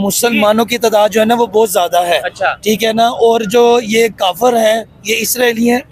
मुसलमानों की तादाद जो है ना वो बहुत ज्यादा है। अच्छा। ठीक है ना, और जो ये काफिर हैं, ये इसराइली हैं,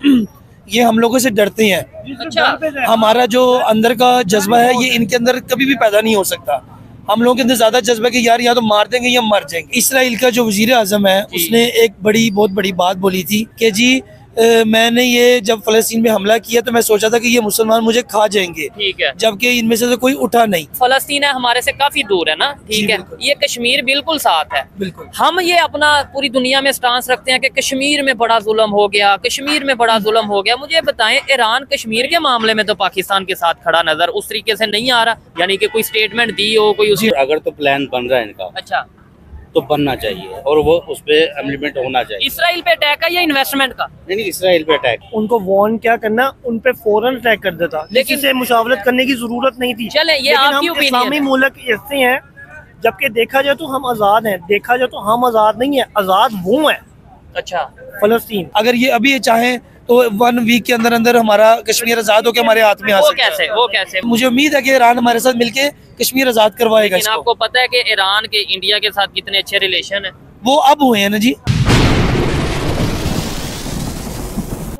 ये हम लोगों से डरते हैं। अच्छा। हमारा जो अंदर का जज्बा है ये इनके अंदर कभी भी पैदा नहीं हो सकता। हम लोगों के अंदर ज्यादा जज्बा कि यार या तो मार देंगे या मर जाएंगे। इसराइल का जो वजीर आजम है उसने एक बहुत बड़ी बात बोली थी कि जी मैंने ये जब फलस्तीन में हमला किया तो मैं सोचा था कि ये मुसलमान मुझे खा जाएंगे, ठीक है, जबकि इनमें से तो कोई उठा नहीं। फलस्तीन है हमारे से काफी दूर है ना, ठीक है, ये कश्मीर बिल्कुल साथ है। बिल्कुल हम ये अपना पूरी दुनिया में स्टांस रखते हैं कि कश्मीर में बड़ा जुल्म हो गया, कश्मीर में बड़ा जुल्म हो गया। मुझे बताएं, ईरान कश्मीर के मामले में तो पाकिस्तान के साथ खड़ा नजर उस तरीके से नहीं आ रहा, यानी कि कोई स्टेटमेंट दी हो कोई उसी। अगर तो प्लान बन रहा है इनका, अच्छा, तो बनना चाहिए और वो उस पे इम्प्लीमेंट होना चाहिए। इसराइल पे अटैक है या इन्वेस्टमेंट का? नहीं, इसराइल पे अटैक। उनको वार्न क्या करना, उन पे फौरन अटैक कर देता, लेकिन से मुशावरत करने की जरूरत नहीं थी। चले, ये आपकी ओपिनियन इस्लामी है। मुल्क ऐसे हैं, जबकि देखा जाए तो हम आजाद हैं, देखा जाए तो हम आजाद नहीं है, आजाद वो है। अच्छा, फलस्तीन अगर ये अभी ये चाहें तो 1 वीक के अंदर अंदर हमारा कश्मीर आजाद होकर हमारे हाथ में आ सकता है। वो कैसे? मुझे उम्मीद है कि ईरान हमारे साथ मिलके कश्मीर आजाद करवाएगा। लेकिन आपको पता है कि ईरान के इंडिया के साथ कितने अच्छे रिलेशन है? वो अब हुए हैं ना जी।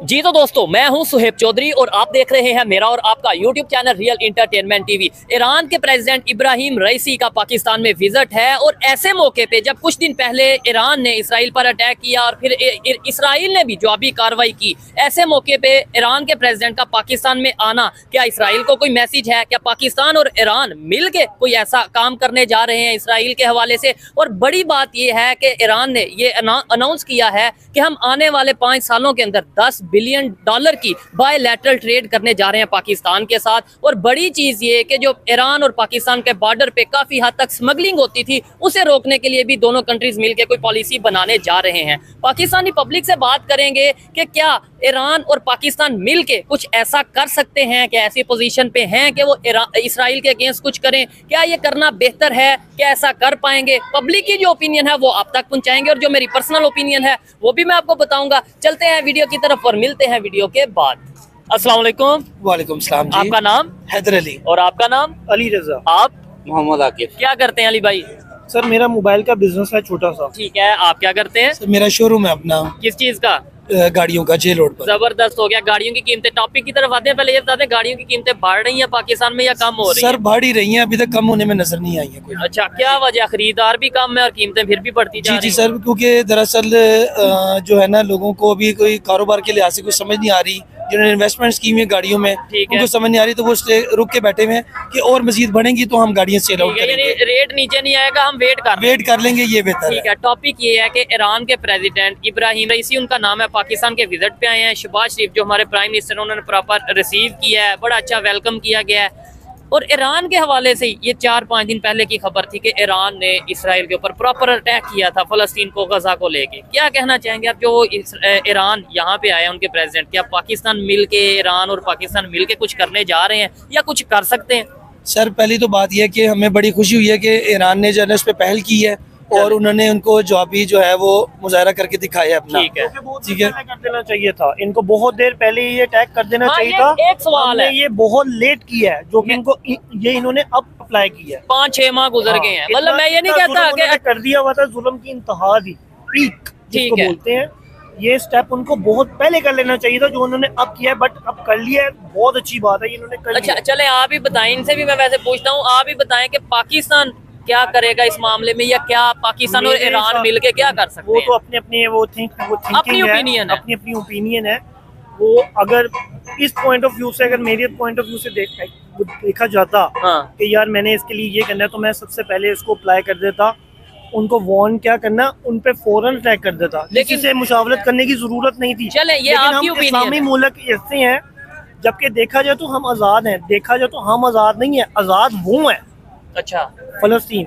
जी तो दोस्तों, मैं हूं सुहेब चौधरी और आप देख रहे हैं मेरा और आपका YouTube channel real entertainment TV. Iran के प्रेसिडेंट इब्राहिम रईसी का पाकिस्तान में विजिट है और ऐसे मौके पे जब कुछ दिन पहले ईरान ने इसराइल पर अटैक किया और फिर इसराइल ने भी जवाबी कार्रवाई की, ऐसे मौके पे ईरान के प्रेसिडेंट का पाकिस्तान में आना, क्या इसराइल को कोई मैसेज है? क्या पाकिस्तान और ईरान मिल के कोई ऐसा काम करने जा रहे हैं इसराइल के हवाले से? और बड़ी बात यह है कि ईरान ने ये अनाउंस किया है कि हम आने वाले 5 सालों के अंदर $10 बिलियन की बायलैटरल ट्रेड करने जा रहे हैं पाकिस्तान के साथ। और बड़ी चीज ये कि जो ईरान और पाकिस्तान के बॉर्डर पे काफी हद तक स्मगलिंग होती थी, उसे रोकने के लिए भी दोनों कंट्रीज मिलकर कोई पॉलिसी बनाने जा रहे हैं। पाकिस्तानी पब्लिक से बात करेंगे कि क्या ईरान और पाकिस्तान मिलके कुछ ऐसा कर सकते हैं, कि ऐसी पोजीशन पे हैं कि वो इसराइल के अगेंस्ट कुछ करें? क्या ये करना बेहतर है? क्या ऐसा कर पाएंगे? पब्लिक की जो ओपिनियन है वो आप तक पहुंचाएंगे और जो मेरी पर्सनल ओपिनियन है वो भी मैं आपको बताऊंगा। चलते हैं वीडियो की तरफ और मिलते हैं वीडियो के बाद। अस्सलाम वालेकुम। वालेकुम सलाम जी। आपका नाम? हैदर अली। और आपका नाम? अली रजा। आप? मोहम्मद आकिब। क्या करते हैं अली भाई? सर मेरा मोबाइल का बिजनेस है छोटा सा। ठीक है, आप क्या करते हैं? सर मेरा शोरूम है अपना। किस चीज का? गाड़ियों का, जे रोड पर। जबरदस्त हो गया। गाड़ियों की कीमतें, टॉपिक की तरफ आते हैं। पहले ये बता दें, गाड़ियों की कीमतें बढ़ रही हैं पाकिस्तान में या कम हो रही हैं? सर बढ़ ही रही हैं, अभी तक कम होने में नजर नहीं आई है कोई। अच्छा, क्या वजह? खरीदार भी कम है और कीमतें फिर भी बढ़ती जा रही हैं? जी सर, क्योंकि दरअसल जो है ना, लोगों को अभी कोई कारोबार के लिहाज से कुछ समझ नहीं आ रही। जिन्होंने इन्वेस्टमेंट की हुई है गाड़ियों में, उनको समझ नहीं आ रही, तो वो रुक के बैठे हुए हैं कि और मजीद बढ़ेंगी तो हम गाड़ियां सेल आउट करेंगे। रेट नीचे नहीं आएगा, हम वेट कर लेंगे, ये बेहतर ठीक है। टॉपिक ये है कि ईरान के प्रेसिडेंट इब्राहिम रईसी, उनका नाम है, पाकिस्तान के विजिट पे आए हैं। शहबाज शरीफ जो हमारे प्राइम मिनिस्टर, उन्होंने प्रॉपर रिसीव किया है, बड़ा अच्छा वेलकम किया गया है। और ईरान के हवाले से ये 4-5 दिन पहले की खबर थी कि ईरान ने इसराइल के ऊपर प्रॉपर अटैक किया था, फलस्तीन को, गजा को लेके। क्या कहना चाहेंगे आप, जो ईरान यहाँ पे आए हैं उनके प्रेसिडेंट, क्या पाकिस्तान मिलके, ईरान और पाकिस्तान मिलके कुछ करने जा रहे हैं या कुछ कर सकते हैं? सर पहली तो बात यह है कि हमें बड़ी खुशी हुई है कि ईरान ने जो है इस पे पहल की है और उन्होंने उनको जवाबी जो है वो मुजाहरा करके दिखाया अपना। ठीक है, ठीक है, कर देना चाहिए था इनको, बहुत देर पहले ये अटैक कर देना चाहिए था। एक सवाल है, ये बहुत लेट किया है, जो कि इनको ये इन्होंने अब अप्लाई किया है। 5-6 माह गुजर गए हैं। मतलब मैं ये नहीं कहता कि कर दिया हुआ था, जुल्म की इंतहा थी, पीक जिसको बोलते हैं। ये स्टेप उनको बहुत पहले कर लेना चाहिए था, जो उन्होंने अब किया है, बट अब कर लिया है, बहुत अच्छी बात है, इन्होंने कर लिया। अच्छा चले, आप ही बताएं, इनसे भी मैं वैसे पूछता हूँ, आप ही बताएं कि पाकिस्तान क्या करेगा इस मामले में, या क्या पाकिस्तान और ईरान मिलके क्या कर सकते हैं? वो तो अपने अपने अपनी ओपिनियन है, अपनी अपनी ओपिनियन है। वो अगर इस पॉइंट ऑफ व्यू से, अगर मेरे पॉइंट ऑफ व्यू से देखा जाता कि यार मैंने इसके लिए ये करना है, तो मैं सबसे पहले इसको अप्लाई कर देता। उनको वार्न क्या करना, उन पे फौरन अटैक कर देता, लेकिन से मुशावरत करने की जरूरत नहीं थी। चले, ये आपकी ओपिनियन है। इस्लामी मुल्क ऐसे हैं, जबकि देखा जाए तो हम आजाद हैं, देखा जाए तो हम आजाद नहीं है, आजाद वो है। अच्छा, फलस्तीन,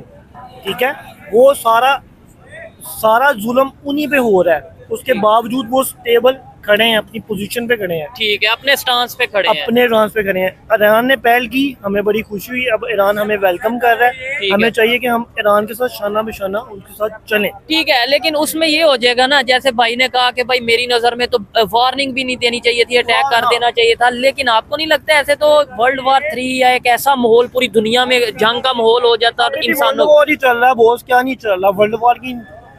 ठीक है, वो सारा जुल्म उन्हीं पे हो रहा है, उसके बावजूद वो स्टेबल खड़े हैं, अपनी पोजीशन पे खड़े हैं, ठीक है, अपने स्टांस पे खड़े हैं, अपने राज पे खड़े हैं। ईरान ने पहल की, हमें बड़ी खुशी हुई। अब ईरान हमें वेलकम कर रहा है, हमें चाहिए कि हम ईरान के साथ शाना बिशाना उनके साथ चलें। ठीक है, लेकिन उसमें ये हो जाएगा ना, जैसे भाई ने कहा कि भाई मेरी नजर में तो वार्निंग भी नहीं देनी चाहिए थी, अटैक कर देना चाहिए था, लेकिन आपको नहीं लगता ऐसे तो वर्ल्ड वॉर 3 या एक ऐसा माहौल पूरी दुनिया में जंग का माहौल हो जाता और इंसानों वॉर ही चल रहा है बॉस, क्या नहीं चल रहा। वर्ल्ड वॉर की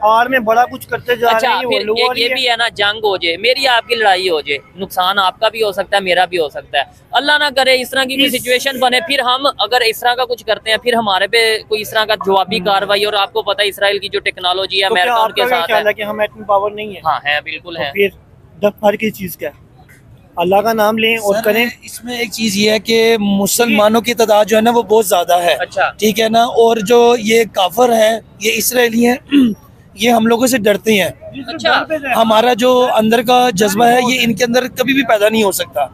आड़ में बड़ा कुछ करते जा अच्छा, रहे हैं। फिर एक ये भी है ना, जंग हो जाए, मेरी आपकी लड़ाई हो जाए, नुकसान आपका भी हो सकता है, मेरा भी हो सकता है, अल्लाह ना करे इस तरह की कोई सिचुएशन बने, फिर हम अगर इस तरह का कुछ करते हैं, फिर हमारे पे कोई इस तरह का जवाबी कार्रवाई, और आपको पता है इसराइल की जो टेक्नोलॉजी है अमेरिका उनके साथ है कि हम एटम पावर नहीं है। हाँ है, बिल्कुल है। फिर हर किसी चीज का अल्लाह का नाम लें और करें। इसमें एक चीज ये है कि मुसलमानों की तादाद जो है ना वो बहुत ज्यादा है। अच्छा, ठीक है ना, और जो ये काफर है, ये इसराइली हैं, ये हम लोगों से डरते हैं। अच्छा, हमारा जो अंदर का जज्बा है ये इनके अंदर कभी भी पैदा नहीं हो सकता।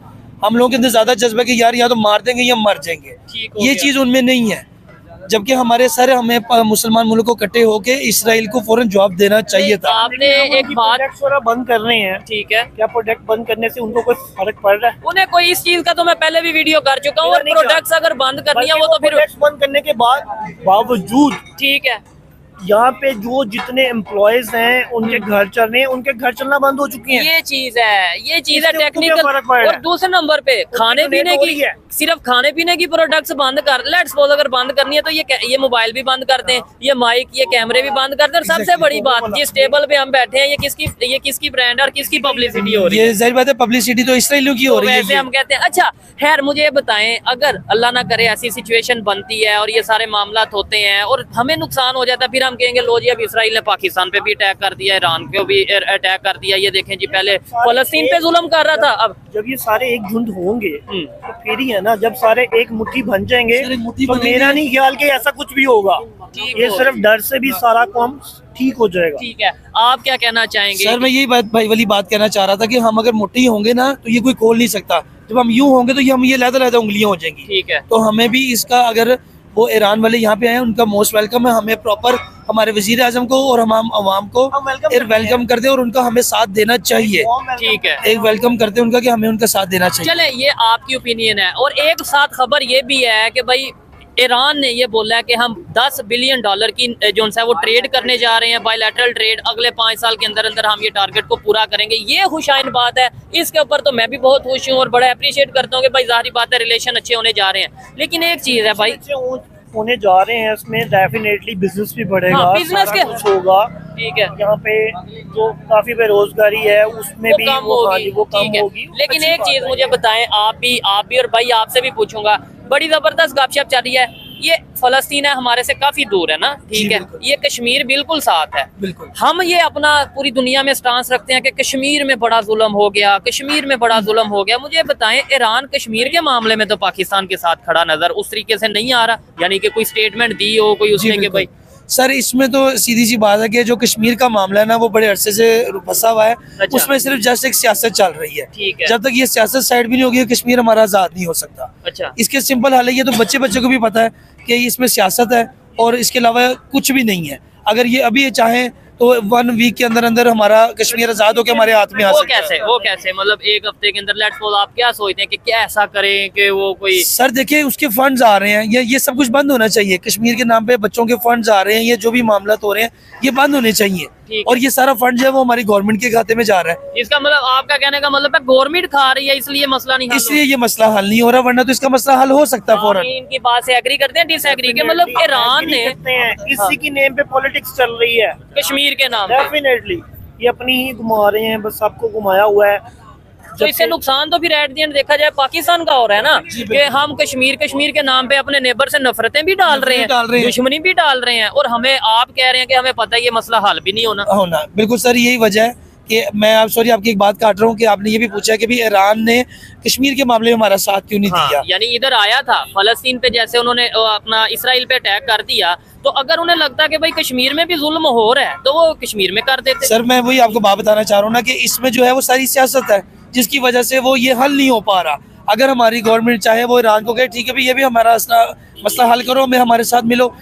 हम लोगों के अंदर ज्यादा जज्बा कि यार या तो मार देंगे या मर जाएंगे, ये चीज उनमें नहीं है। जबकि हमारे सर हमें मुसलमान मुल्क को इकट्ठे होके इसराइल को फौरन जवाब देना चाहिए था। आपने एक बात बंद कर रहे हैं, ठीक है, क्या प्रोडक्ट बंद करने से उनको कोई फर्क पड़ रहा है? उन्हें कोई इस चीज का तो मैं पहले भी वीडियो कर चुका हूँ, और प्रोडक्ट्स अगर बंद करनी है वो तो फिर बंद करने के बावजूद ठीक है, यहाँ पे जो जितने एम्प्लॉयज हैं उनके घर चल रहे हैं, उनके घर चलना बंद हो चुके हैं। ये चीज है, ये चीज है इससे उनको क्या टेक्निकल। फर्क पड़ रहा और है? दूसरे नंबर पे खाने पीने हो रही की, है। सिर्फ खाने पीने की प्रोडक्ट्स बंद कर, लेट्स सपोज अगर बंद करनी है तो ये मोबाइल भी बंद कर दें, ये माइक, ये कैमरे भी बंद कर दें, और सबसे बड़ी बात, जिस टेबल पे हम बैठे हैं ये किसकी ब्रांड और किसकी पब्लिसिटी हो रही है? ये जाहिर बात है, पब्लिसिटी तो इसराइलियों की हो रही है। वैसे हम कहते हैं। अच्छा खैर, मुझे ये बताएं, अगर अल्लाह ना करे ऐसी सिचुएशन बनती है और ये सारे मामला होते हैं और हमें नुकसान हो जाता है, फिर हम कहेंगे लो जी अब इसराइल ने पाकिस्तान पे भी अटैक कर दिया, ईरान पे भी अटैक कर दिया, ये देखें जी पहले फलस्तीन पे जुल्म कर रहा था, अब जब ये सारे एक झुंड होंगे तो फिर ही है ना, जब सारे एक मुट्ठी बन जाएंगे तो मेरा नहीं ख्याल कि ऐसा कुछ भी होगा। ये सिर्फ डर से भी सारा काम ठीक हो जाएगा। ठीक है, आप क्या कहना चाहेंगे? सर मैं यही भाई वाली बात कहना चाह रहा था कि हम अगर मोटे होंगे ना तो ये कोई खोल नहीं सकता, जब हम यूं होंगे तो ये हम ये लहदा उंगलियां हो जाएंगी। ठीक है, तो हमें भी इसका, अगर वो ईरान वाले यहाँ पे आए उनका मोस्ट वेलकम है, हमें प्रॉपर हमारे वजीर आजम को और हम आवाम को वेलकम कर दे और उनका हमें साथ देना चाहिए। ठीक है, एक वेलकम करते हैं उनका कि हमें उनका साथ देना चाहिए। चले ये आपकी ओपिनियन है। और एक साथ खबर ये भी है कि भाई ईरान ने ये बोला है कि हम $10 बिलियन की जो है वो ट्रेड करने जा रहे हैं, बायलैटरल ट्रेड, अगले 5 साल के अंदर अंदर हम ये टारगेट को पूरा करेंगे। ये खुशाइन बात है, इसके ऊपर तो मैं भी बहुत खुश हूँ और बड़ा अप्रिशिएट करता हूँ कि भाई जाहिर बात है रिलेशन अच्छे होने जा रहे हैं। लेकिन एक चीज है भाई, होने जा रहे हैं, इसमें डेफिनेटली बिजनेस भी बढ़ेगा, हाँ, बिजनेस के कुछ होगा। ठीक है, यहाँ पे जो काफी बेरोजगारी है उसमें भी कम वो होगी। कम होगी। लेकिन एक चीज मुझे बताएं, आप भी और भाई आपसे भी पूछूंगा, बड़ी जबरदस्त गपशप चल रही है, ये फलस्तीन है हमारे से काफी दूर है ना, ठीक है, ये कश्मीर बिल्कुल साथ है, बिल्कुल। हम ये अपना पूरी दुनिया में स्टांस रखते हैं कि कश्मीर में बड़ा जुल्म हो गया, कश्मीर में बड़ा जुल्म हो गया। मुझे बताएं, ईरान कश्मीर के मामले में तो पाकिस्तान के साथ खड़ा नजर उस तरीके से नहीं आ रहा, यानी कि कोई स्टेटमेंट दी हो कोई उसने कि भाई। सर इसमें तो सीधी सी बात है कि जो कश्मीर का मामला है ना वो बड़े अरसे से फंसा हुआ है। अच्छा। उसमें सिर्फ जस्ट एक सियासत चल रही है। ठीक है, जब तक ये सियासत साइड भी नहीं होगी कश्मीर हमारा आजाद नहीं हो सकता। अच्छा, इसके सिंपल हल है, ये तो बच्चे को भी पता है कि इसमें सियासत है और इसके अलावा कुछ भी नहीं है। अगर ये अभी ये चाहें तो 1 वीक के अंदर अंदर हमारा कश्मीर आजाद होकर हमारे हाथ में आ सकता है। वो कैसे मतलब 1 हफ्ते के अंदर? लेट्स सपोज आप क्या सोचते हैं कि क्या ऐसा करें कि वो कोई? सर देखिए उसके फंड्स आ रहे हैं, ये सब कुछ बंद होना चाहिए। कश्मीर के नाम पे बच्चों के फंड्स आ रहे हैं, ये जो भी मामला हो रहे हैं ये बंद होने चाहिए। और ये सारा फंड जो है वो हमारी गवर्नमेंट के खाते में जा रहा है। इसका मतलब आपका कहने का मतलब है गवर्नमेंट खा रही है इसलिए मसला नहीं, इसलिए ये मसला हल नहीं हो रहा, वरना तो इसका मसला हल हो सकता है फौरन। इनकी बात से एग्री करते हैं, डिसएग्री के मतलब ईरान ने इसी की नेम पे पॉलिटिक्स चल रही है कश्मीर के नाम पे। डेफिनेटली ये अपनी ही घुमा रहे हैं, बस सबको घुमाया हुआ है। तो इससे नुकसान तो फिर एट द एंड देखा जाए पाकिस्तान का हो रहा है ना, कि हम कश्मीर के नाम पे अपने नेबर से नफरतें भी डाल रहे हैं, दुश्मनी भी डाल रहे हैं, और हमें आप कह रहे हैं कि हमें पता है ये मसला हल भी नहीं होना। बिल्कुल सर, यही वजह है कि मैं सॉरी आपकी एक बात काट रहा हूँ कि आपने ये भी पूछा कि भी ईरान ने कश्मीर के मामले में हमारा साथ क्यों नहीं दिया। यानी इधर आया था फलस्तीन पे, जैसे उन्होंने अपना इसराइल पे अटैक कर दिया, तो अगर उन्हें लगता है कि भाई कश्मीर में भी जुल्म हो रहा है तो वो कश्मीर में कर देते। सर मैं वही आपको बात बताना चाह रहा हूँ ना कि इसमें जो है वो सारी सियासत है जिसकी वजह से वो ये हल नहीं हो पा रहा। अगर हमारी गवर्नमेंट चाहे वो ईरान को कहे ठीक है भाई ये भी हमारा मसला हल करो, मैं हमारे साथ मिलो,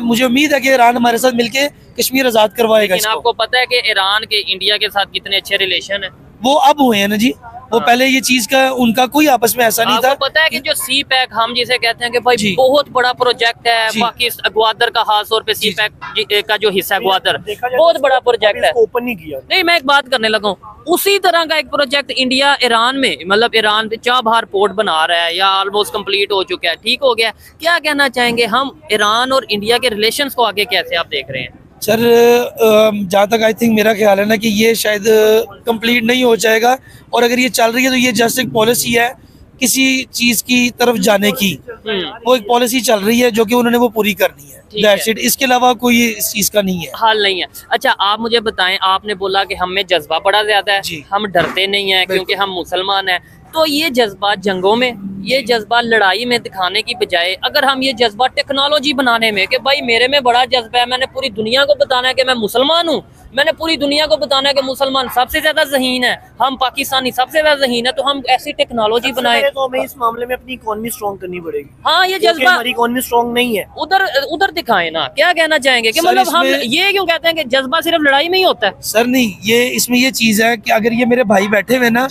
मुझे उम्मीद है कि ईरान हमारे साथ मिलके कश्मीर आजाद करवाएगा। लेकिन आपको पता है कि ईरान के इंडिया के साथ कितने अच्छे रिलेशन है? वो अब हुए हैं ना जी, वो पहले ये चीज का उनका कोई आपस में ऐसा नहीं था। आपको पता है कि जो सी पैक हम जिसे कहते हैं कि भाई बहुत बड़ा प्रोजेक्ट है पाकिस्तान ग्वादर का, खास तौर पे सी पैक का जो हिस्सा है ग्वादर, बहुत बड़ा प्रोजेक्ट है, ओपन नहीं किया। नहीं मैं एक बात करने लगा हूँ, उसी तरह का एक प्रोजेक्ट इंडिया ईरान में, मतलब ईरान चाबहार पोर्ट बना रहा है या ऑलमोस्ट कंप्लीट हो चुका है, ठीक हो गया। क्या कहना चाहेंगे हम ईरान और इंडिया के रिलेशंस को आगे कैसे आप देख रहे हैं? सर जहाँ तक आई थिंक मेरा ख्याल है ना कि ये शायद कंप्लीट नहीं हो जाएगा, और अगर ये चल रही है तो ये जस्ट एक पॉलिसी है किसी चीज की तरफ जाने की, वो एक पॉलिसी चल रही है जो कि उन्होंने वो पूरी करनी है, दैट्स इट। इसके अलावा कोई इस चीज का नहीं है, हाल नहीं है। अच्छा आप मुझे बताएं, आपने बोला कि हम में जज्बा बड़ा ज्यादा है, हम डरते नहीं है क्योंकि हम मुसलमान हैं, तो ये जज्बा जंगों में, ये जज्बा लड़ाई में दिखाने की बजाय अगर हम ये जज्बा टेक्नोलॉजी बनाने में कि भाई मेरे में बड़ा जज्बा है, मैंने पूरी दुनिया को बताना है कि मैं मुसलमान हूँ, मैंने पूरी दुनिया को बताना है कि मुसलमान सबसे ज्यादा ज़हीन है, हम पाकिस्तानी सबसे ज्यादा ज़हीन है, तो हम ऐसी टेक्नोलॉजी बनाए तो हमें इस मामले में अपनी इकोनॉमी स्ट्रॉन्ग करनी पड़ेगी। हाँ ये जज्बा, हमारी इकोनॉमी स्ट्रॉन्ग नहीं है, उधर उधर दिखाए ना। क्या कहना चाहेंगे कि मतलब हम ये क्यों कहते हैं कि जज्बा सिर्फ लड़ाई में ही होता है? सर नहीं, ये इसमें ये चीज है कि अगर ये मेरे भाई बैठे हुए ना,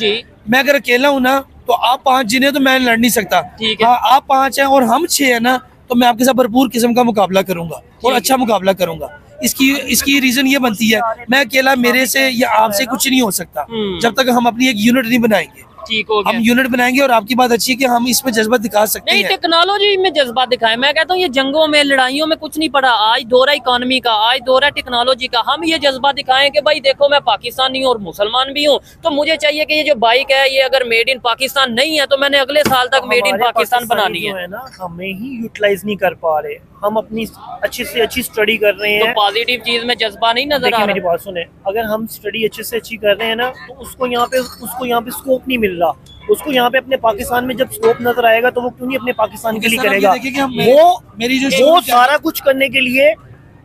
मैं अगर अकेला हूँ ना तो आप 5 जिन्हें तो मैं लड़ नहीं सकता, हाँ आप 5 हैं और हम 6 हैं ना, तो मैं आपके साथ भरपूर किस्म का मुकाबला करूंगा और अच्छा मुकाबला करूंगा। इसकी रीजन ये बनती है, मैं अकेला मेरे से या आपसे कुछ नहीं हो सकता जब तक हम अपनी एक यूनिट नहीं बनाएंगे। ठीक हो गया, हम यूनिट बनाएंगे और आपकी बात अच्छी है कि हम इसमें जज्बा दिखा सकते हैं। नहीं टेक्नोलॉजी में जज्बा दिखाएं, मैं कहता हूँ ये जंगों में लड़ाइयों में कुछ नहीं पड़ा, आज दौरा इकोनॉमी का, आज दौरा टेक्नोलॉजी का, हम ये जज्बा दिखाएं कि भाई देखो मैं पाकिस्तानी हूँ और मुसलमान भी हूँ, तो मुझे चाहिए कि ये जो बाइक है ये अगर मेड इन पाकिस्तान नहीं है तो मैंने अगले साल तक मेड इन पाकिस्तान बनानी है ना, हमें ही यूटिलाइज नहीं कर पा रहे, हम अपनी अच्छी से अच्छी स्टडी कर रहे हैं। तो पॉजिटिव चीज में जज्बा नहीं नजर आ रहा। मेरी बात सुने, अगर हम स्टडी अच्छे से अच्छी कर रहे हैं ना तो उसको यहाँ पे स्कोप नहीं मिल रहा, उसको यहाँ पे अपने पाकिस्तान में जब स्कोप नजर आएगा तो वो क्यों नहीं अपने पाकिस्तान के लिए करेगा? वो सारा कुछ करने के लिए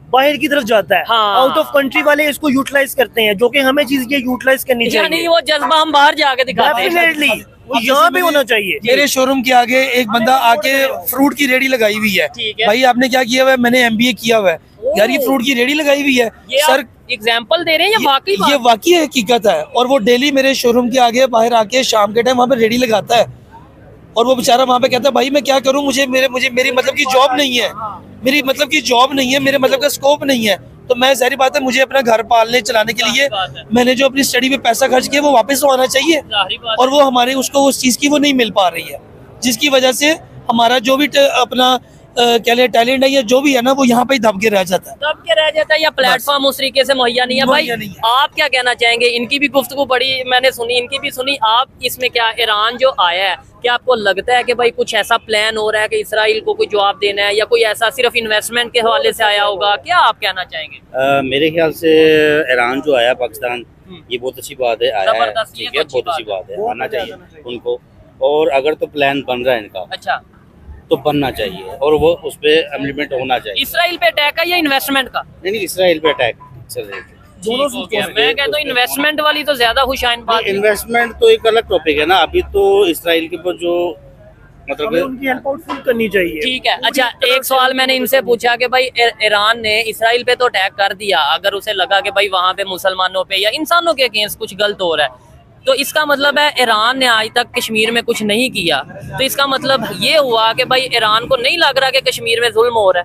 बाहर की तरफ जाता है, आउट ऑफ कंट्री वाले इसको यूटिलाइज करते हैं, जो कि हमें चीज ये यूटिलाइज करनी चाहिए। यानी वो जज्बा हम बाहर जाके दिखाते हैं, डेफिनेटली वो यहाँ पे होना चाहिए। मेरे शोरूम के आगे एक बंदा आके फ्रूट की रेडी लगाई हुई है, भाई आपने क्या किया हुआ है? मैंने MBA किया हुआ है। यार ये फ्रूट की रेडी लगाई हुई है सर, एग्जाम्पल दे रहे हैं ये वाकई हकीकत है, और वो डेली मेरे शोरूम के आगे बाहर आके शाम के टाइम वहाँ पे रेडी लगाता है, और वो बेचारा वहाँ पे कहता है भाई मैं क्या करूँ, मुझे मेरी मतलब की जॉब नहीं है, मेरी मतलब की जॉब नहीं है, मेरे मतलब का स्कोप नहीं है, तो मैं जाहिर बात है मुझे अपना घर पालने चलाने के लिए मैंने जो अपनी स्टडी पे पैसा खर्च किया वो वापस तो आना चाहिए, और वो हमारे उसको उस चीज की वो नहीं मिल पा रही है, जिसकी वजह से हमारा जो भी अपना क्या ले टैलेंट है या जो भी है ना वो यहाँ पे दब के रह जाता है, या प्लेटफॉर्म उस तरीके से मुहैया नहीं है। भाई आप क्या कहना चाहेंगे? इनकी भी गुफ्तगू बड़ी मैंने सुनी, इनकी भी सुनी, आप इसमें क्या ईरान जो आया है क्या आपको लगता है कि भाई कुछ ऐसा प्लान हो रहा है कि इसराइल को कोई जवाब देना है, या कोई ऐसा सिर्फ इन्वेस्टमेंट के हवाले से आया होगा? क्या आप कहना चाहेंगे? मेरे ख्याल से ईरान जो आया पाकिस्तान, ये बहुत अच्छी बात है, आया है, ठीक है, बहुत अच्छी बात है, आना चाहिए उनको, और अगर तो प्लान बन रहा है इनका, अच्छा तो बनना चाहिए और वो उस पे इम्प्लीमेंट होना चाहिए। इसराइल पे अटैक का या इन्वेस्टमेंट का? नहीं, इसराइल पे अटैक चल रही थी, दोनों मैं कहता हूँ इन्वेस्टमेंट वाली तो ज्यादा खुशाइन बात। इन्वेस्टमेंट तो एक अलग टॉपिक है ना, अभी तो इसराइल के ऊपर जो मतलब उनकी हेल्प आउट फुल करनी चाहिए। ठीक है, अच्छा एक सवाल मैंने इनसे पूछा कि भाई ईरान ने इसराइल पे तो अटैक कर दिया, अगर उसे लगा कि भाई वहाँ पे मुसलमानों पे या इंसानों के अगेंस्ट कुछ गलत हो रहा है, तो इसका मतलब है ईरान ने आज तक कश्मीर में कुछ नहीं किया, तो इसका मतलब ये हुआ कि भाई ईरान को नहीं लग रहा कि कश्मीर में जुल्म हो रहा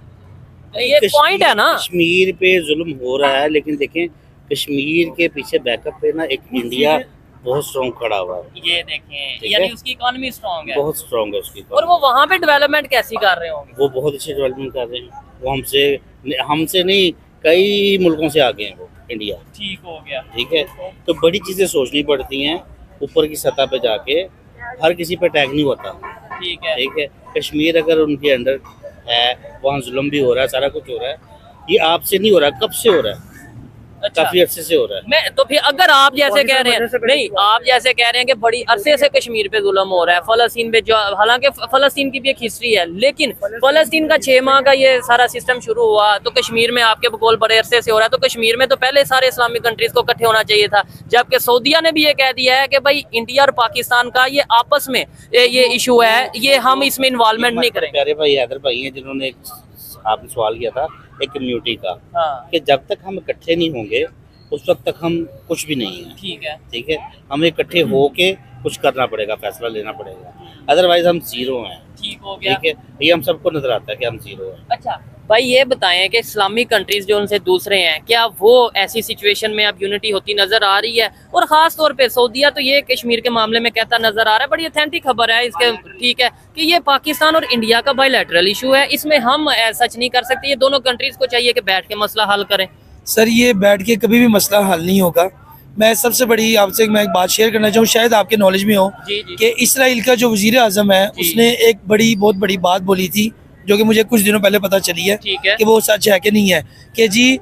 है, ये पॉइंट है ना। कश्मीर पे जुल्म हो रहा है, लेकिन देखें कश्मीर के पीछे बैकअप पे ना एक इंडिया बहुत स्ट्रॉन्ग खड़ा हुआ है, ये देखें, यानी उसकी इकोनॉमी स्ट्रॉन्ग है, बहुत स्ट्रॉन्ग है उसकी, और वो वहाँ पे डेवलपमेंट कैसी कर रहे होंगे? वो बहुत अच्छी डेवलपमेंट कर रहे हैं, वो हमसे नहीं कई मुल्कों से आगे हैं वो, इंडिया। ठीक हो गया, ठीक है, तो बड़ी चीजें सोचनी पड़ती हैं, ऊपर की सतह पे जाके हर किसी पे अटैक नहीं होता, ठीक है, ठीक है। कश्मीर अगर उनके अंडर है, वहाँ जुल्म भी हो रहा है, सारा कुछ हो रहा है, ये आपसे नहीं हो रहा, कब से हो रहा है? अच्छा, काफी अरसे से हो रहा है। मैं तो फिर अगर आप जैसे कह रहे हैं, नहीं आप जैसे कह रहे हैं कि बड़ी अरसे से कश्मीर पे जुल्म हो रहा है, फलस्तीन पे, जो हालांकि फलस्तीन की भी एक हिस्ट्री है, लेकिन फलस्तीन का 6 माह का ये सारा सिस्टम शुरू हुआ तो कश्मीर में आपके बकौल बड़े अरसे से हो रहा है, तो कश्मीर में तो पहले सारे इस्लामिक कंट्रीज को इकट्ठे होना चाहिए था, जबकि सऊदीया ने भी ये कह दिया है कि भाई इंडिया और पाकिस्तान का ये आपस में ये इशू है, ये हम इसमें इन्वॉल्वमेंट नहीं करेंगे। प्यारे भाई हैदर भाई हैं जिन्होंने आपने सवाल किया था एक कम्युनिटी का, कि जब तक हम इकट्ठे नहीं होंगे उस वक्त तक हम कुछ भी नहीं है। ठीक है, हमें इकट्ठे होके कुछ करना पड़ेगा, फैसला लेना पड़ेगा, अदरवाइज हम जीरो हैं। ठीक हो गया। ठीक है, ये हम सबको नजर आता है कि हम जीरो हैं। अच्छा भाई ये बताएं कि इस्लामिक कंट्रीज जो उनसे दूसरे हैं, क्या वो ऐसी सिचुएशन में अब यूनिटी होती नजर आ रही है? और खास तौर पे सऊदीया तो ये कश्मीर के मामले में कहता नजर आ रहा है, बड़ी ऑथेंटिक खबर है इसके, ठीक है, कि ये पाकिस्तान और इंडिया का बायलैटरल इशू है, इसमें हम सच नहीं कर सकते, ये दोनों कंट्रीज को चाहिए कि बैठ के मसला हल करें। सर ये बैठ के कभी भी मसला हल नहीं होगा। मैं सबसे बड़ी आपसे मैं एक बात शेयर करना चाहूँ, शायद आपके नॉलेज में हो कि इसराइल का जो वजीर आजम है उसने एक बहुत बड़ी बात बोली थी, जो कि मुझे कुछ दिनों पहले पता चली है कि वो सच है कि नहीं है, कि जी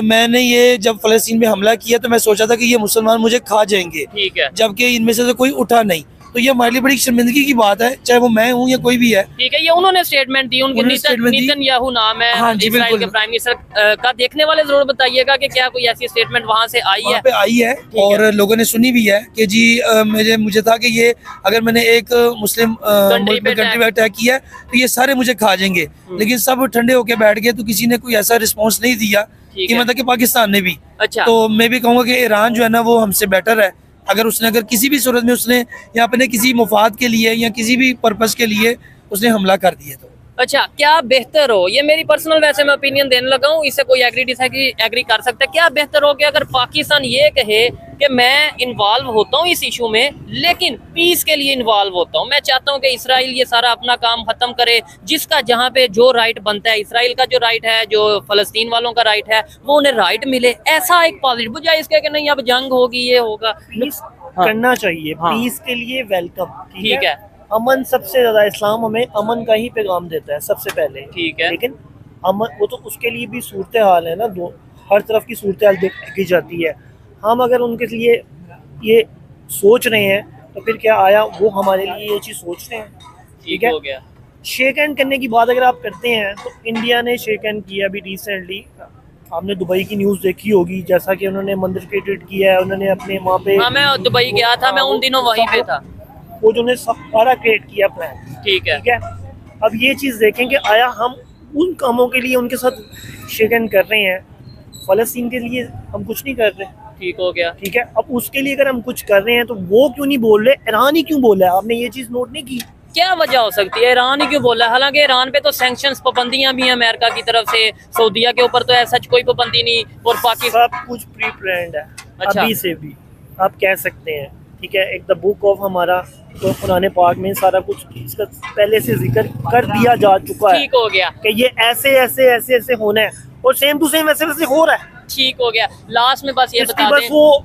मैंने ये जब फलस्तीन में हमला किया तो मैं सोचा था कि ये मुसलमान मुझे खा जाएंगे, जबकि इनमें से तो कोई उठा नहीं। तो ये हमारे लिए बड़ी शर्मिंदगी की बात है, चाहे वो मैं हूँ या कोई भी है। ठीक है, ये उन्होंने स्टेटमेंट दी, उनके नेतन्याहू नाम है, हाँ जी, इजराइल के प्राइम मिनिस्टर का। देखने वाले जरूर बताइएगा कि क्या कोई ऐसी स्टेटमेंट वहाँ से आई है और लोगों ने सुनी भी है कि जी मुझे था कि ये अगर मैंने एक मुस्लिम कंट्री पे अटैक किया तो ये सारे मुझे खा जाएंगे, लेकिन सब ठंडे होके बैठ गए, तो किसी ने कोई ऐसा रिस्पॉन्स नहीं दिया कि मतलब कि पाकिस्तान ने भी। अच्छा, तो मैं भी कहूँगा कि ईरान जो है ना वो हमसे बेटर है। अगर किसी भी सूरत में उसने या अपने किसी मुफाद के लिए या किसी भी पर्पस के लिए उसने हमला कर दिया तो अच्छा, क्या बेहतर हो, ये मेरी पर्सनल वैसे मैं ओपिनियन देने लगा हूँ, इससे कोई एग्री कर सकता है, क्या बेहतर हो कि अगर पाकिस्तान ये कहे कि मैं इन्वॉल्व होता हूँ इस इशू में, लेकिन पीस के लिए इन्वॉल्व होता हूँ, मैं चाहता हूँ कि इसराइल ये सारा अपना काम खत्म करे, जिसका जहाँ पे जो राइट बनता है, इसराइल का जो राइट है, जो फलस्तीन वालों का राइट है, वो उन्हें राइट मिले, ऐसा एक पॉजिटिव, बजाय इसके कि नहीं अब जंग होगी ये होगा। करना चाहिए पीस के लिए वेलकम। ठीक है, अमन सबसे ज्यादा, इस्लाम हमें अमन का ही पैगाम देता है सबसे पहले। ठीक है, लेकिन अमन वो तो उसके लिए भी सूरत हाल है ना, दो हर तरफ की सूरत हाल देखी जाती है। हम अगर उनके लिए ये सोच रहे हैं तो फिर क्या आया वो हमारे लिए ये चीज़ सोच रहे हैं। ठीक है, शेक हैंड करने की बात अगर आप करते हैं तो इंडिया ने शेक हैंड किया अभी रिसेंटली। आपने दुबई की न्यूज़ देखी होगी, जैसा कि उन्होंने मंदिर क्रिएट किया है, उन्होंने अपने वहाँ पे। हाँ, मैं दुबई गया था, मैं उन दिनों वहीं पे था, वो जो ने सारा क्रिएट किया प्लान। ठीक है, अब ये चीज़ देखें कि आया हम उन कामों के लिए उनके साथ शेक हैंड कर रहे हैं, फलस्तीन के लिए हम कुछ नहीं कर रहे। ठीक हो गया। ठीक है, अब उसके लिए अगर हम कुछ कर रहे हैं तो वो क्यों नहीं बोल रहे, ईरान ही क्यों बोल रहा है? आपने ये चीज़ नोट नहीं की? क्या वजह हो सकती है, ईरान ही क्यों बोला? हालांकि ईरान पे तो सैंक्शंस, पाबंदियां भी हैं अमेरिका की तरफ से, सऊदीया के ऊपर तो ऐसा कोई पाबंदी नहीं, और पाकिस्तान सब कुछ प्री प्लान्ड है। अच्छा, अभी से भी आप कह सकते हैं। ठीक है, एक द बुक ऑफ हमारा तो कुरान पाक में सारा कुछ इसका पहले से जिक्र कर दिया जा चुका है। ठीक हो गया कि ये ऐसे ऐसे ऐसे ऐसे होना है, और सेम टू सेम वैसे वैसे हो रहा है। ठीक हो गया। लास्ट में बस ये बता दें, वो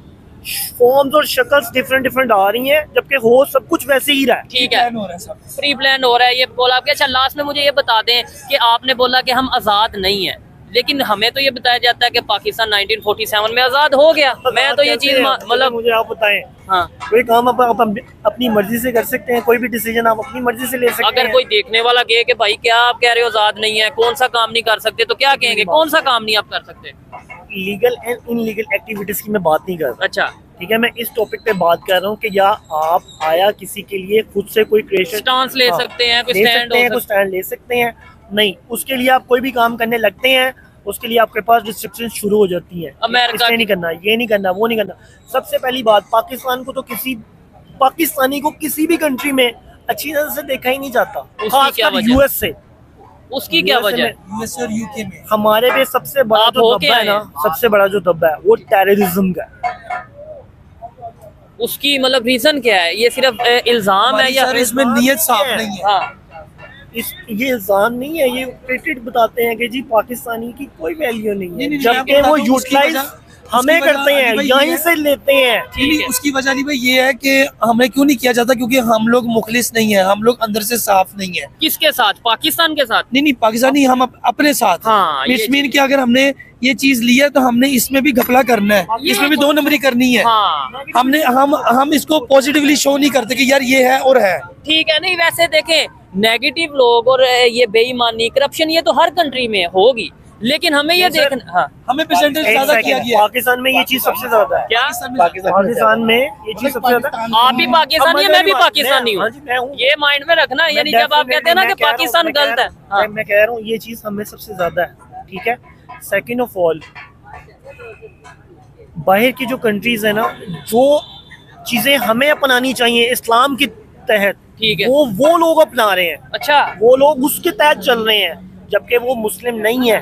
फॉर्म्स और शक्ल्स डिफरेंट आ रही हैं, जबकि हो सब कुछ वैसे ही रहा है। ठीक है, प्री प्लान हो रहा है, ये बोला आपके। अच्छा, लास्ट में मुझे ये बता दें कि आपने बोला कि हम आज़ाद नहीं है, लेकिन हमें तो ये बताया जाता है कि पाकिस्तान 1947 में आज़ाद हो गया। मैं तो ये चीज़ मतलब मुझे आप बताएं, हाँ, कोई काम आप अपनी मर्जी से कर सकते हैं, कोई भी डिसीजन आप अपनी मर्जी से ले सकते हैं। अगर कोई देखने वाला कहे कि भाई क्या आप कह रहे हो आज़ाद नहीं है, कौन सा काम नहीं कर सकते, तो क्या कहेंगे, कौन सा काम नहीं आप कर सकते? लीगल एंड इनलीगल एक्टिविटीज की मैं बात नहीं कर रहा। अच्छा, ठीक है, मैं इस टॉपिक पे बात कर रहा हूँ कि या आप आया किसी के लिए खुद से कोई क्रिएशन स्टांस ले सकते हैं, कोई स्टैंड ले सकते हैं, नहीं उसके लिए आप कोई भी काम करने लगते हैं, उसके लिए आपके पास रिस्ट्रिक्शन शुरू हो जाती है। अमेरिका नहीं करना, ये नहीं करना, वो नहीं करना। सबसे पहली बात, पाकिस्तान को तो किसी पाकिस्तानी को किसी भी कंट्री में अच्छी नजर से देखा ही नहीं जाता, खासकर यूएस से। उसकी क्या वजह है? यूएस और यूके में हमारे पे सबसे बड़ा जो दब्बा है ना, सबसे बड़ा जो दब्बा है वो टेररिज्म का है। उसकी मतलब रीजन क्या है? ये सिर्फ इल्जाम है या इसमें नीयत साफ नहीं है? हाँ, ये इल्जाम नहीं है, ये क्रेडिट बताते हैं कि जी पाकिस्तानी की कोई वैल्यू नहीं है, जबकि वो यूटिलाइज हमें करते हैं, यहीं से लेते हैं। ठीक है, उसकी वजह नहीं भाई ये है कि हमें क्यों नहीं किया जाता, क्योंकि हम लोग मुखलिस नहीं है, हम लोग अंदर से साफ नहीं है। किसके साथ? पाकिस्तान के साथ? नहीं, पाकिस्तानी हम अपने साथ। हाँ, मीन कि अगर हमने ये चीज लिया तो हमने इसमें भी घपला करना है, इसमें भी 2 नंबरी करनी है। हाँ, हम इसको पॉजिटिवली शो नहीं करते कि यार ये है और है। ठीक है, नहीं वैसे देखें, नेगेटिव लोग और ये बेईमानी, करप्शन, ये तो हर कंट्री में होगी, लेकिन हमें ये देखना, हाँ, हमें परसेंटेज ज्यादा किया गया। पाकिस्तान में ये चीज सबसे ज्यादा है। क्या पाकिस्तान में ये चीज सबसे ज्यादा? आप भी पाकिस्तानी है, मैं भी पाकिस्तानी हूँ, ये माइंड में रखना। यानी जब आप कहते हैं ना कि पाकिस्तान गलत है, मैं कह रहा हूँ ये चीज हमें सबसे ज्यादा है। ठीक है, सेकंड ऑफ ऑल बाहर की जो कंट्रीज है ना, जो चीजें हमें अपनानी चाहिए इस्लाम के तहत, ठीक है, वो लोग अपना रहे हैं। अच्छा, वो लोग उसके तहत चल रहे हैं, जबकि वो मुस्लिम नहीं है,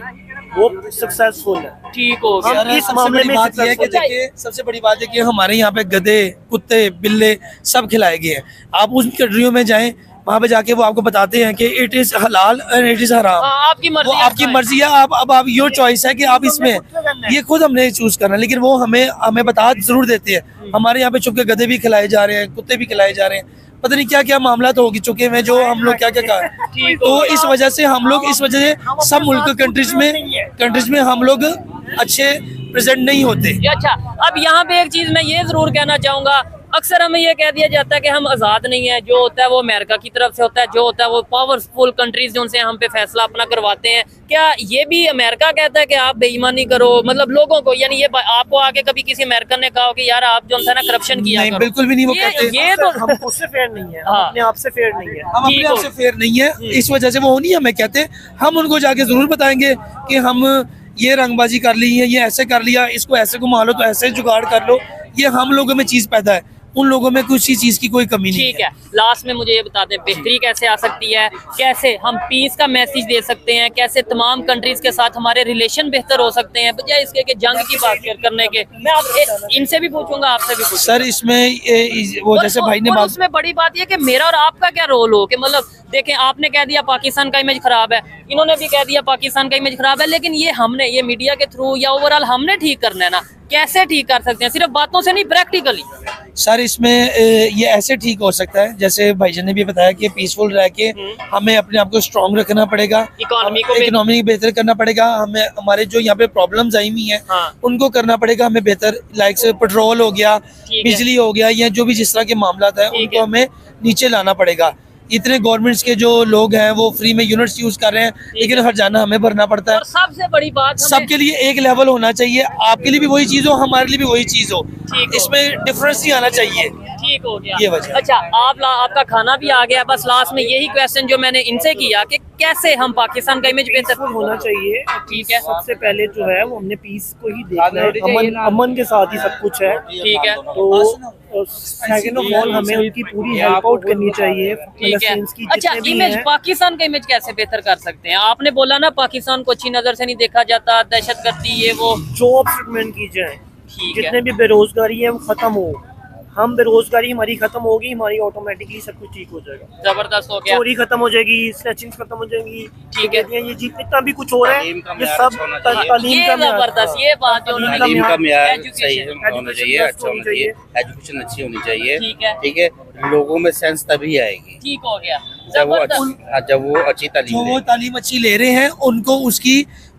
वो सक्सेसफुल है। ठीक हो गया। हम इस मामले में बात यह है कि देखिए, सबसे बड़ी बात है कि हमारे यहाँ पे गधे, कुत्ते, बिल्ले सब खिलाए गए हैं। आप उन कंट्रियों में जाएं, वहाँ पे जाके वो आपको बताते हैं कि इट इज हलाल एंड इट इज हराम। आपकी मर्जी, वो आपकी मर्जी है। आप योर चॉइस है कि आप इसमें, ये खुद हमने चूज करना है। लेकिन वो हमें बता जरूर देते हैं। हमारे यहाँ पे चुपके गधे भी खिलाए जा रहे हैं, कुत्ते भी खिलाए जा रहे हैं, पता नहीं क्या क्या मामला तो होगी चुके हैं, जो हम लोग क्या क्या कहा। तो इस वजह से हम लोग, इस वजह से सब मुल्क कंट्रीज में हम लोग अच्छे प्रेजेंट नहीं होते। अच्छा, अब यहाँ पे एक चीज मैं ये जरूर कहना चाहूंगा, अक्सर हमें ये कह दिया जाता है कि हम आज़ाद नहीं है, जो होता है वो अमेरिका की तरफ से होता है, जो होता है वो पावरफुल कंट्रीज जो उनसे हम पे फैसला अपना करवाते हैं। क्या ये भी अमेरिका कहता है कि आप बेईमानी करो, मतलब लोगों को, यानी ये आपको आके कभी किसी अमेरिकन ने कहा कि यार आप जो है ना करप्शन किया नहीं, बिल्कुल भी नहीं। वो कहते ये तो हम उससे फेयर नहीं है, हम अपने आप से फेयर नहीं है, हम अपने आप से फेयर नहीं है। इस वजह से वो नहीं हमें कहते, हम उनको जाके जरूर बताएंगे कि हम ये रंगबाजी कर ली है, ये ऐसे कर लिया, इसको ऐसे घुमा लो तो ऐसे जुगाड़ कर लो। ये हम लोगों में चीज पैदा है, उन लोगों में कुछ ही चीज की कोई कमी नहीं है। ठीक है, लास्ट में मुझे ये बता दें, बेहतरी कैसे आ सकती है, कैसे हम पीस का मैसेज दे सकते हैं, कैसे तमाम कंट्रीज के साथ हमारे रिलेशन बेहतर हो सकते हैं, बजाय इसके कि जंग की बात करने के। मैं आप इनसे भी पूछूंगा, आपसे भी पूछूंगा सर। इसमें वो जैसे भाई ने बात, उसमें बड़ी बात ये कि मेरा और आपका क्या रोल हो, कि मतलब देखें, आपने कह दिया पाकिस्तान का इमेज खराब है, इन्होंने भी कह दिया पाकिस्तान का इमेज खराब है, लेकिन ये हमने, ये मीडिया के थ्रू या ओवरऑल हमने ठीक करना है ना। कैसे ठीक कर सकते हैं, सिर्फ बातों से नहीं, प्रैक्टिकली। सर इसमें ये ऐसे ठीक हो सकता है, जैसे भाईजान ने भी बताया कि पीसफुल रह के हमें अपने आप को स्ट्रॉन्ग रखना पड़ेगा, इकोनॉमी बेहतर करना पड़ेगा, हमें हमारे जो यहाँ पे प्रॉब्लम्स आई हुई हैं उनको करना पड़ेगा हमें बेहतर, लाइक से पेट्रोल हो गया, बिजली हो गया, या जो भी जिस तरह के मामला है उनको हमें नीचे लाना पड़ेगा। इतने गवर्नमेंट्स के जो लोग हैं वो फ्री में यूनिट्स यूज कर रहे हैं, लेकिन हर जाना हमें भरना पड़ता है। और सबसे बड़ी बात, सबके लिए एक लेवल होना चाहिए, आपके लिए भी वही चीज हो, हमारे लिए भी वही चीज हो, इसमें डिफरेंस नहीं आना चाहिए। ठीक हो गया, ये वजह। अच्छा, आपका खाना भी आ गया, बस लास्ट में यही क्वेश्चन जो मैंने इनसे किया कि कैसे हम पाकिस्तान का इमेज बेहतर होना चाहिए। ठीक है, सबसे पहले जो है वो हमने पीस को ही देखना है, अमन के साथ ही सब कुछ है। ठीक है, तो सेकंड ऑफ ऑल हमें उनकी पूरी हेल्प आउट करनी चाहिए। ठीक है, अच्छा, इमेज, पाकिस्तान का इमेज कैसे बेहतर कर सकते हैं? आपने बोला ना पाकिस्तान को अच्छी नजर से नहीं देखा जाता, दहशतगर्दी ये वो, जॉब सेटलमेंट की जाए, जितने भी बेरोजगारी है वो खत्म हो, हम बेरोजगारी हमारी खत्म होगी, हमारी ऑटोमेटिकली सब कुछ ठीक हो जाएगा। जबरदस्त हो गया, चोरी खत्म हो जाएगी, स्नैचिंग खत्म हो जाएगी। ठीक है, ये जितना भी कुछ हो रहा है ये सब तालीम का जबरदस्त, ये बात जो तालीम का म्यार सही होना चाहिए, अच्छा होना चाहिए, एजुकेशन अच्छी होनी चाहिए। ठीक है, लोगों में सेंस तभी आएगी। ठीक हो गया, जब वो अच्छी तालीम अच्छी ले रहे हैं, उनको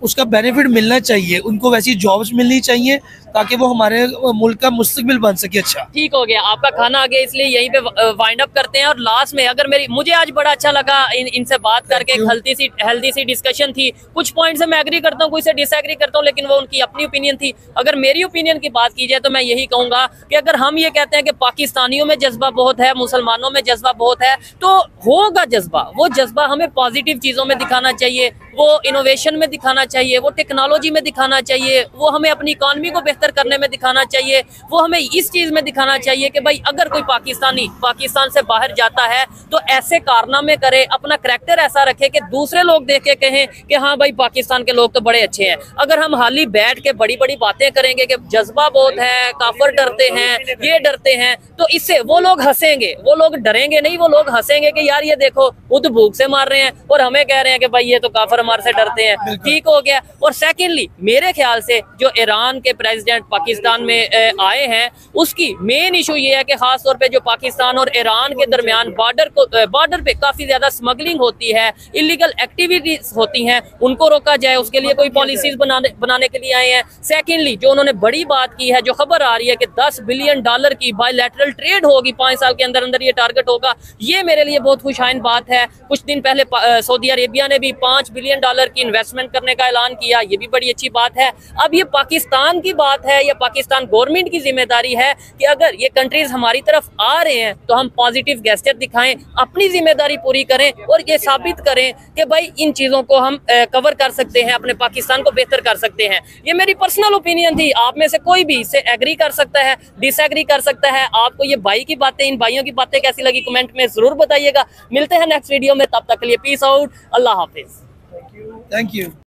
उसका बेनिफिट मिलना चाहिए, उनको वैसी जॉब्स मिलनी चाहिए ताकि वो हमारे मुल्क का मुस्तकबिल बन सके। अच्छा, ठीक हो गया, आपका खाना आ गया, इसलिए यहीं पे वाइंड अप करते हैं। और लास्ट में अगर मुझे आज बड़ा अच्छा लगा इनसे बात करके, हेल्दी सी डिस्कशन थी। कुछ पॉइंट से मैं एग्री करता हूँ, कुछ से डिसएग्री करता हूँ, लेकिन वो उनकी अपनी ओपिनियन थी। अगर मेरी ओपिनियन की बात की जाए तो मैं यही कहूंगा कि अगर हम ये कहते हैं कि पाकिस्तानियों में जज्बा बहुत है, मुसलमानों में जज्बा बहुत है, तो होगा जज्बा, वो जज्बा हमें पॉजिटिव चीजों में दिखाना चाहिए, वो इनोवेशन में दिखाना चाहिए, वो टेक्नोलॉजी में दिखाना चाहिए, वो हमें अपनी इकॉनमी को बेहतर करने में दिखाना चाहिए, वो हमें इस चीज में दिखाना चाहिए कि भाई अगर कोई पाकिस्तानी पाकिस्तान से बाहर जाता है तो ऐसे कारनामे करे, अपना करैक्टर ऐसा रखे कि दूसरे लोग देख के कहें कि हाँ भाई पाकिस्तान के लोग तो बड़े अच्छे हैं। अगर हम हाल ही बैठ के बड़ी बड़ी बातें करेंगे कि जज्बा बहुत है, काफर डरते हैं, ये डरते हैं, तो इससे वो लोग हंसेंगे, वो लोग डरेंगे नहीं, वो लोग हंसेंगे कि यार ये देखो खुद भूख से मार रहे हैं और हमें कह रहे हैं कि भाई ये तो काफर हमारे से डरते हैं। ठीक हो गया। और सेकेंडली मेरे ख्याल से जो ईरान के प्रेसिडेंट पाकिस्तान में आए हैं, उसकी मेन इशू ये है कि खास तौर पे जो पाकिस्तान और ईरान के दरमियान बॉर्डर पे काफी ज्यादा स्मगलिंग होती है, इलीगल एक्टिविटीज होती हैं, उनको रोका जाए, उसके लिए कोई पॉलिसीज बनाने के लिए आए हैं। सेकेंडली जो उन्होंने बड़ी बात की है, जो खबर आ रही है कि $10 बिलियन की बायलैटरल ट्रेड होगी 5 साल के अंदर अंदर, ये टारगेट होगा, ये मेरे लिए बहुत खुशहाइन बात है। कुछ दिन पहले सऊदी अरेबिया ने भी $5 बिलियन बिलियन डॉलर की इन्वेस्टमेंट करने का ऐलान किया, ये भी बड़ी अच्छी बात है। अब ये पाकिस्तान की बात है, या पाकिस्तान गवर्नमेंट की जिम्मेदारी है कि अगर ये कंट्रीज हमारी तरफ आ रहे हैं तो हम पॉजिटिव गेस्चर दिखाएं, अपनी जिम्मेदारी पूरी करें और ये साबित करें कि भाई इन चीजों को हम कवर कर सकते हैं, अपने पाकिस्तान को बेहतर कर सकते हैं। ये मेरी पर्सनल ओपिनियन थी, आप में से कोई भी इससे एग्री कर सकता है, डिसएग्री कर सकता है। आपको ये भाई की बातें, इन भाइयों की बातें कैसी लगी कमेंट में जरूर बताइएगा। मिलते हैं नेक्स्ट वीडियो में, तब तक के लिए peace out, Allah Hafiz. Thank you.